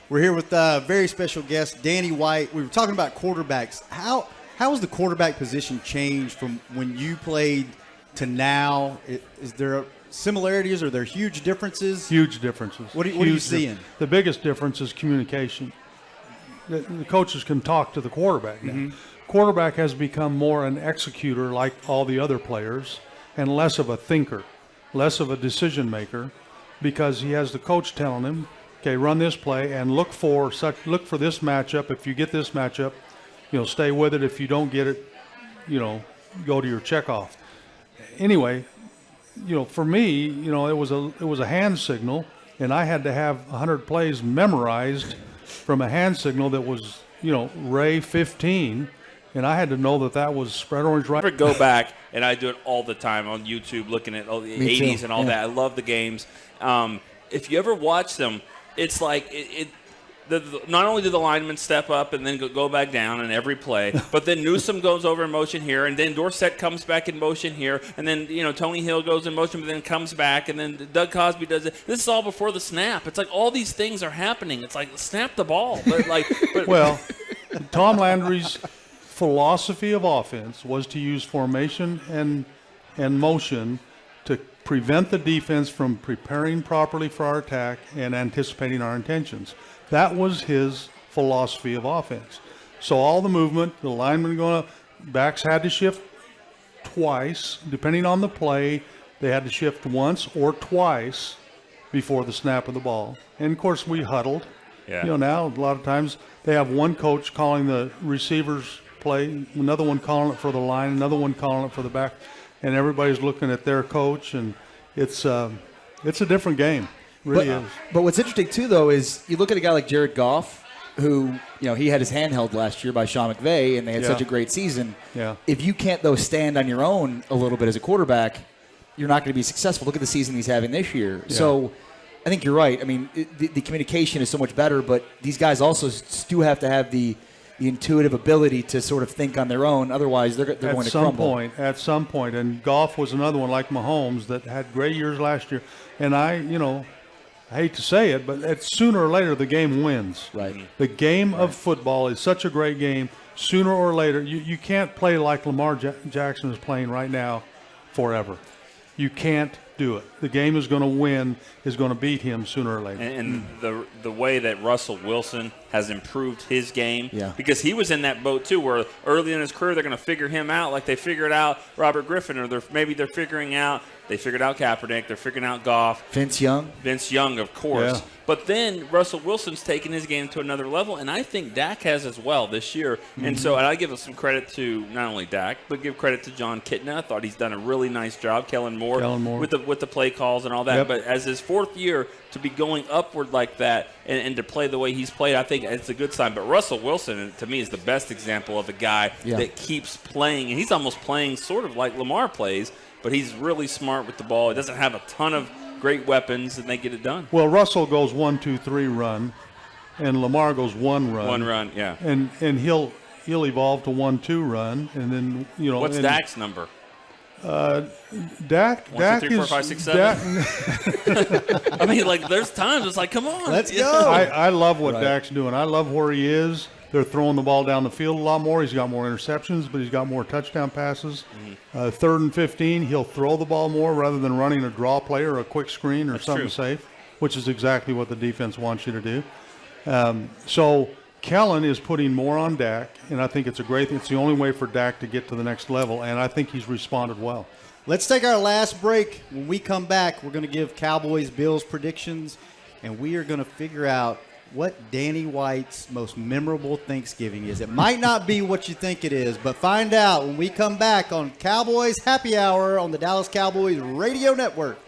Speaker 3: We're here with a very special guest, Danny White. We were talking about quarterbacks. How has the quarterback position changed from when you played to now? Is there similarities or are there huge differences?
Speaker 6: Huge differences.
Speaker 3: What are you seeing?
Speaker 6: The biggest difference is communication. The coaches can talk to the quarterback now.
Speaker 3: Mm-hmm.
Speaker 6: Quarterback has become more an executor like all the other players and less of a thinker, less of a decision maker, because he has the coach telling him, okay, run this play and look for this matchup. If you get this matchup, stay with it. If you don't get it, go to your checkoff. Anyway, for me, it was a hand signal, and I had to have 100 plays memorized from a hand signal that was, Ray 15, and I had to know that was spread orange right.
Speaker 2: I go back, and I do it all the time on YouTube, looking at all the 80s and all that. I love the games. If you ever watch them, it's like not only do the linemen step up and then go back down in every play, but then Newsome goes over in motion here, and then Dorsett comes back in motion here, and then Tony Hill goes in motion, but then comes back, and then Doug Cosby does it. This is all before the snap. It's like all these things are happening. It's like snap the ball,
Speaker 6: well, Tom Landry's philosophy of offense was to use formation and motion to prevent the defense from preparing properly for our attack and anticipating our intentions. That was his philosophy of offense. So all the movement, the linemen backs had to shift twice. Depending on the play, they had to shift once or twice before the snap of the ball. And, of course, we huddled.
Speaker 2: Yeah.
Speaker 6: Now a lot of times they have one coach calling the receivers play, another one calling it for the line, another one calling it for the back, and everybody's looking at their coach, and it's a different game. It really is.
Speaker 4: But what's interesting too, though, is you look at a guy like Jared Goff, who he had his hand held last year by Sean McVay, and they had such a great season.
Speaker 6: Yeah.
Speaker 4: If you can't though stand on your own a little bit as a quarterback, you're not going to be successful. Look at the season he's having this year.
Speaker 6: Yeah.
Speaker 4: So I think you're right. I mean, the communication is so much better, but these guys also do have to have the intuitive ability to sort of think on their own. Otherwise, they're going to crumble.
Speaker 6: At some point, and Goff was another one like Mahomes that had great years last year. And I hate to say it, but sooner or later the game wins.
Speaker 4: Right.
Speaker 6: The game of football is such a great game. Sooner or later, you can't play like Lamar Jackson is playing right now forever. You can't do it. The game is going to win, is going to beat him sooner or later.
Speaker 2: And the way that Russell Wilson has improved his game,
Speaker 4: Yeah.
Speaker 2: because he was in that boat too, where early in his career they're going to figure him out like they figured out Robert Griffin, or they figured out Kaepernick, they're figuring out Goff.
Speaker 4: Vince Young,
Speaker 2: of course.
Speaker 6: Yeah.
Speaker 2: But then Russell Wilson's taken his game to another level, and I think Dak has as well this year. And so I give some credit to not only Dak, but give credit to John Kitna. I thought he's done a really nice job. Kellen Moore. with the play calls and all that.
Speaker 6: Yep.
Speaker 2: But as his fourth year, to be going upward like that and to play the way he's played, I think it's a good sign. But Russell Wilson, to me, is the best example of a guy that keeps playing. And he's almost playing sort of like Lamar plays, but he's really smart with the ball. He doesn't have a ton of great weapons, and they get it done.
Speaker 6: Well, Russell goes 1-2-3 run, and Lamar goes one run.
Speaker 2: One run, yeah.
Speaker 6: And he'll evolve to 1-2 run, and then
Speaker 2: What's Dak's number?
Speaker 6: Dak
Speaker 2: 1, 2, 3, 4, 5, 6, 7. I mean, there's times it's like, come on,
Speaker 3: Let's go.
Speaker 6: I love what Dak's doing. I love where he is. They're throwing the ball down the field a lot more. He's got more interceptions, but he's got more touchdown passes. 3rd and 15, he'll throw the ball more rather than running a draw play or a quick screen or something safe, which is exactly what the defense wants you to do. So Kellen is putting more on Dak, and I think it's it's the only way for Dak to get to the next level, and I think he's responded well.
Speaker 3: Let's take our last break. When we come back, we're going to give Cowboys-Bills predictions, and we are going to figure out what Danny White's most memorable Thanksgiving is. It might not be what you think it is, but find out when we come back on Cowboys Happy Hour on the Dallas Cowboys Radio Network.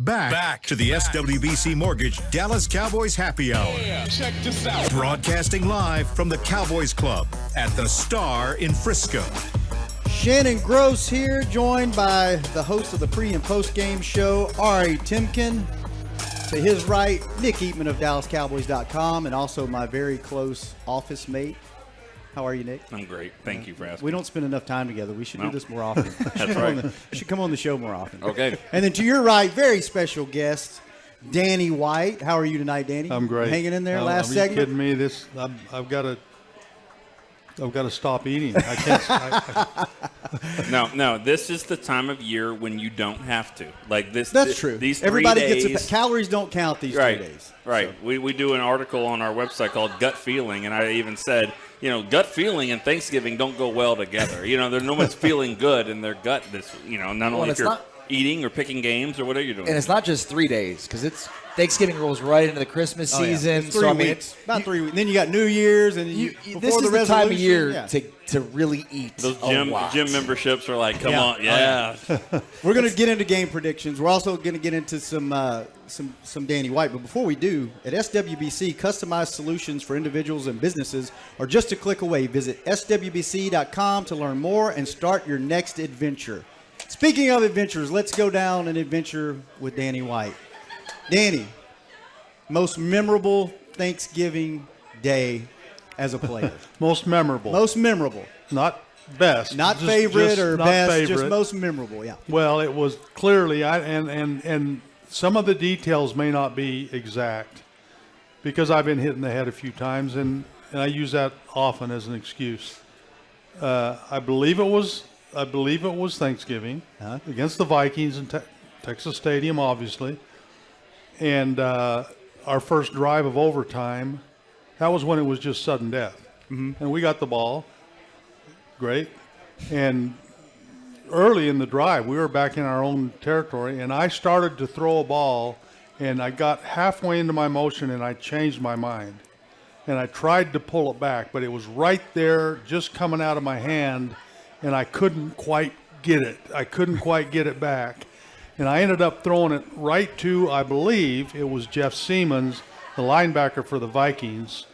Speaker 1: Back to the SWBC Mortgage Dallas Cowboys Happy Hour.
Speaker 7: Check this out.
Speaker 1: Broadcasting live from the Cowboys Club at the Star in Frisco.
Speaker 3: Shannon Gross here, joined by the host of the pre- and post-game show, Ari Timken. To his right, Nick Eatman of DallasCowboys.com, and also my very close office mate. How are you, Nick?
Speaker 2: I'm great. Thank you for asking.
Speaker 3: We don't spend enough time together. We should do this more often.
Speaker 2: That's right.
Speaker 3: We should come on the show more often.
Speaker 2: Okay.
Speaker 3: And then to your right, very special guest, Danny White. How are you tonight, Danny?
Speaker 6: I'm great.
Speaker 3: Hanging in there. Last
Speaker 6: Are
Speaker 3: segment.
Speaker 6: you kidding me? This I've got to stop eating. I can't.
Speaker 2: No. This is the time of year when you don't have to. Like this.
Speaker 3: That's true.
Speaker 2: These 3
Speaker 3: Everybody
Speaker 2: days,
Speaker 3: gets calories don't count these 3 days.
Speaker 2: Right.
Speaker 3: So.
Speaker 2: We do an article on our website called Gut Feeling, and I even said, gut feeling and Thanksgiving don't go well together. There's no one's feeling good in their gut this, not only if you're eating or picking games or whatever you're doing.
Speaker 8: And it's not just 3 days, because it's Thanksgiving rolls right into the Christmas season.
Speaker 3: It's 3 weeks. About 3 weeks. Then you got New Year's, and
Speaker 8: this is the time of year to really eat.
Speaker 2: Those
Speaker 8: a lot.
Speaker 2: gym memberships are like, come on, yeah.
Speaker 3: We're going to get into game predictions. We're also going to get into some Danny White. But before we do, at SWBC, customized solutions for individuals and businesses are just a click away. Visit SWBC.com to learn more and start your next adventure. Speaking of adventures, let's go down an adventure with Danny White. Danny, most memorable Thanksgiving day as a player.
Speaker 6: Most memorable.
Speaker 3: Most memorable.
Speaker 6: Not best.
Speaker 3: Not
Speaker 6: just,
Speaker 3: favorite
Speaker 6: just
Speaker 3: or
Speaker 6: not
Speaker 3: best,
Speaker 6: favorite.
Speaker 3: just most memorable, yeah.
Speaker 6: Well, it was clearly, and some of the details may not be exact because I've been hit in the head a few times, and I use that often as an excuse. I believe it was Thanksgiving against the Vikings in Texas Stadium, obviously, and our first drive of overtime. That was when it was just sudden death, and we got the ball. Great, and early in the drive, we were back in our own territory, and I started to throw a ball, and I got halfway into my motion, and I changed my mind, and I tried to pull it back, but it was right there, just coming out of my hand, and I couldn't quite get it. I couldn't quite get it back, and I ended up throwing it right to, I believe, it was Jeff Siemens, the linebacker for the Vikings.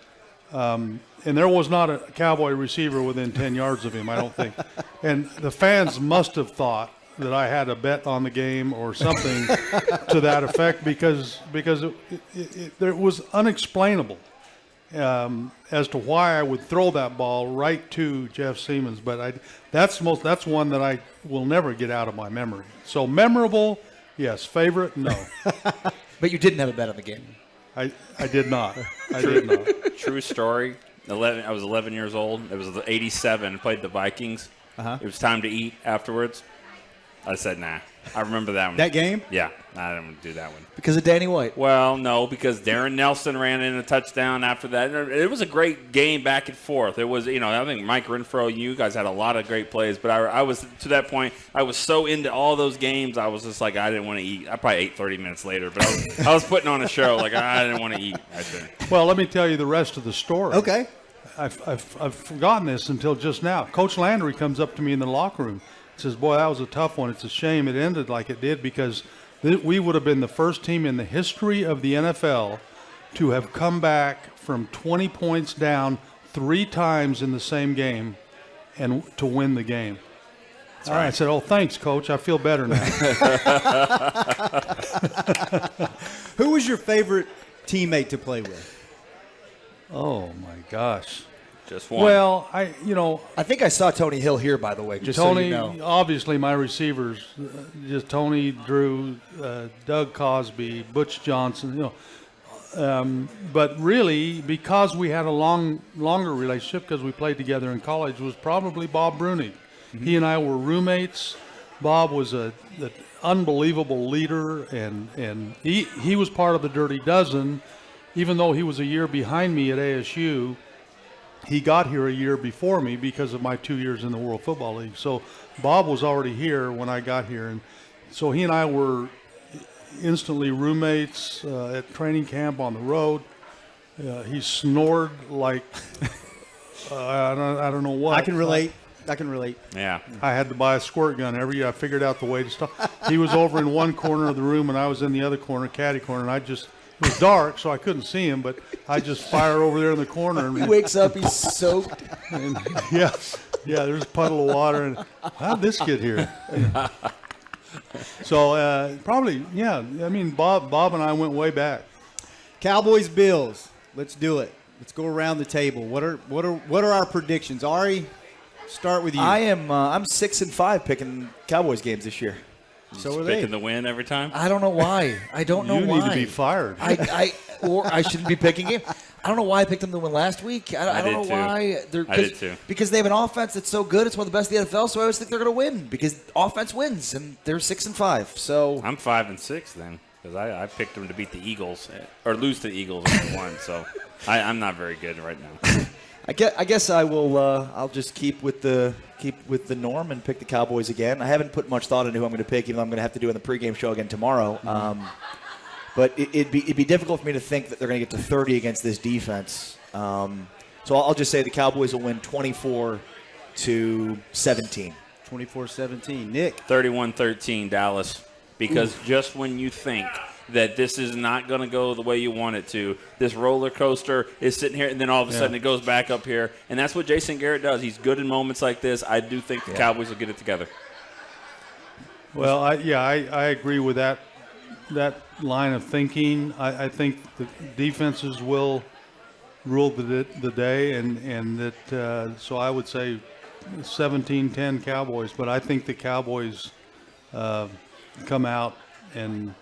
Speaker 6: And there was not a Cowboy receiver within 10 yards of him, I don't think. And the fans must have thought that I had a bet on the game or something to that effect because it was unexplainable as to why I would throw that ball right to Jeff Siemens. But that's one that I will never get out of my memory. So memorable, yes. Favorite, no.
Speaker 8: But you didn't have a bet on the game.
Speaker 6: I did not. I did not.
Speaker 2: True story. I was 11 years old. It was 87. Played the Vikings. It was time to eat afterwards. I said, nah. I remember that one.
Speaker 3: That game?
Speaker 2: Yeah. I didn't do that one.
Speaker 8: Because of Danny White.
Speaker 2: Well, no, because Darren Nelson ran in a touchdown after that. It was a great game back and forth. It was, I think Mike Renfro, you guys had a lot of great plays. But I was, to that point, I was so into all those games, I was just like, I didn't want to eat. I probably ate 30 minutes later. But I was putting on a show. Like, I didn't want to eat, I think.
Speaker 6: Well, let me tell you the rest of the story.
Speaker 3: Okay.
Speaker 6: I've forgotten this until just now. Coach Landry comes up to me in the locker room and says, boy, that was a tough one. It's a shame it ended like it did because we would have been the first team in the history of the NFL to have come back from 20 points down 3 times in the same game and to win the game. All right. I said, oh, thanks, Coach. I feel better now.
Speaker 3: Who was your favorite teammate to play with?
Speaker 6: Oh, my gosh.
Speaker 2: Just one.
Speaker 6: Well, I
Speaker 8: think I saw Tony Hill here, by the way, just
Speaker 6: Tony,
Speaker 8: so you know.
Speaker 6: Obviously, my receivers, just Tony, Drew, Doug Cosby, Butch Johnson, but really, because we had a longer relationship, because we played together in college, was probably Bob Bruni. Mm-hmm. He and I were roommates. Bob was an unbelievable leader, and he was part of the Dirty Dozen, even though he was a year behind me at ASU. He got here a year before me because of my 2 years in the World Football League. So Bob was already here when I got here. And so he and I were instantly roommates at training camp on the road. He snored like, I don't know what.
Speaker 3: I can relate. I can relate.
Speaker 2: Yeah.
Speaker 6: I had to buy a squirt gun every year. I figured out the way to stop. He was over in one corner of the room, and I was in the other corner, caddy corner, and it was dark, so I couldn't see him, but I just fire over there in the corner. And
Speaker 8: He wakes up, he's soaked.
Speaker 6: And, yeah, there's a puddle of water, and how'd this get here? So probably, yeah. I mean, Bob and I went way back.
Speaker 3: Cowboys Bills. Let's do it. Let's go around the table. What are our predictions? Ari, start with you.
Speaker 4: I'm 6-5 picking Cowboys games this year.
Speaker 3: So are they.
Speaker 2: Picking the win every time?
Speaker 8: I don't know why. I don't know
Speaker 6: You
Speaker 8: why.
Speaker 6: need to be fired.
Speaker 8: Or I shouldn't be picking him. I don't know why I picked them to win last week. I don't know
Speaker 2: did too.
Speaker 8: why.
Speaker 2: I did too.
Speaker 8: Because they have an offense that's so good. It's one of the best in the NFL, so I always think they're going to win because offense wins, and they're 6-5. So
Speaker 2: I'm 5-6 then, because I picked them to beat the Eagles or lose to the Eagles in one. So I'm not very good right now.
Speaker 4: I guess I will. I'll just keep with the norm and pick the Cowboys again. I haven't put much thought into who I'm going to pick, even though I'm going to have to do it in the pregame show again tomorrow. But it'd be difficult for me to think that they're going to get to 30 against this defense. So I'll just say the Cowboys will win 24-17.
Speaker 3: 24-17. Nick.
Speaker 2: 31-13 Dallas, because just when you think that this is not going to go the way you want it to, this roller coaster is sitting here, and then all of a sudden it goes back up here. And that's what Jason Garrett does. He's good in moments like this. I do think the Cowboys will get it together.
Speaker 6: Well, I agree with that line of thinking. I think the defenses will rule the day, and that so I would say 17-10 Cowboys. But I think the Cowboys come out and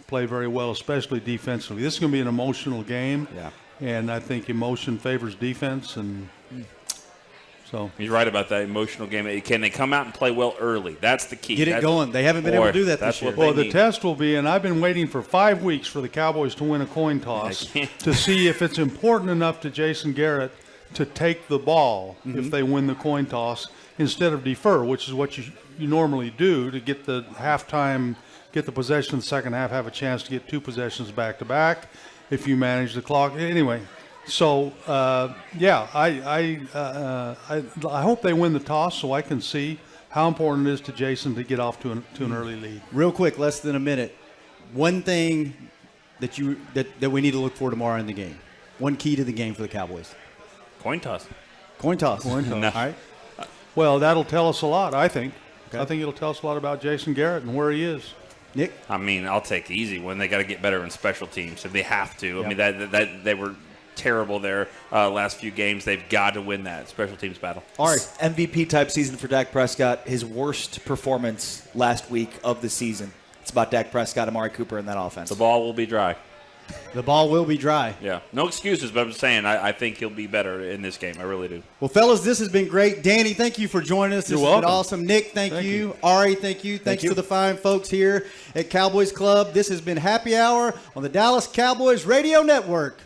Speaker 6: play very well, especially defensively. This is going to be an emotional game, and I think emotion favors defense, and so
Speaker 2: He's right about that emotional game. Can they come out and play well early? That's the key.
Speaker 3: Get it going. They haven't been able to do that this year.
Speaker 2: What they
Speaker 6: well, the
Speaker 2: need.
Speaker 6: test will be, and I've been waiting for 5 weeks for the Cowboys to win a coin toss to see if it's important enough to Jason Garrett to take the ball if they win the coin toss instead of defer, which is what you normally do to get the halftime, get the possession in the second half, have a chance to get 2 possessions back to back if you manage the clock. Anyway, so I hope they win the toss so I can see how important it is to Jason to get off to an early lead.
Speaker 3: Real quick, less than a minute. One thing that we need to look for tomorrow in the game. One key to the game for the Cowboys.
Speaker 2: Coin toss.
Speaker 3: Coin toss.
Speaker 6: Coin toss.
Speaker 2: No.
Speaker 3: All right.
Speaker 6: Well, that'll tell us a lot, I think.
Speaker 3: Okay.
Speaker 6: I think it'll tell us a lot about Jason Garrett and where he is.
Speaker 3: Nick?
Speaker 2: I mean, I'll take the easy one. They got to get better in special teams if they have to. I mean, that they were terrible there last few games. They've got to win that special teams battle.
Speaker 3: All right.
Speaker 4: MVP type season for Dak Prescott. His worst performance last week of the season. It's about Dak Prescott, Amari Cooper, and that offense.
Speaker 2: The ball will be dry.
Speaker 3: The ball will be dry.
Speaker 2: Yeah. No excuses, but I'm just saying I think he'll be better in this game. I really do.
Speaker 3: Well, fellas, this has been great. Danny, thank you for joining us. This
Speaker 6: You're
Speaker 3: has been
Speaker 6: welcome.
Speaker 3: awesome. Nick, thank
Speaker 6: Thank
Speaker 3: you.
Speaker 6: you.
Speaker 3: Ari, thank you. Thanks to the fine folks here at Cowboys Club. This has been Happy Hour on the Dallas Cowboys Radio Network.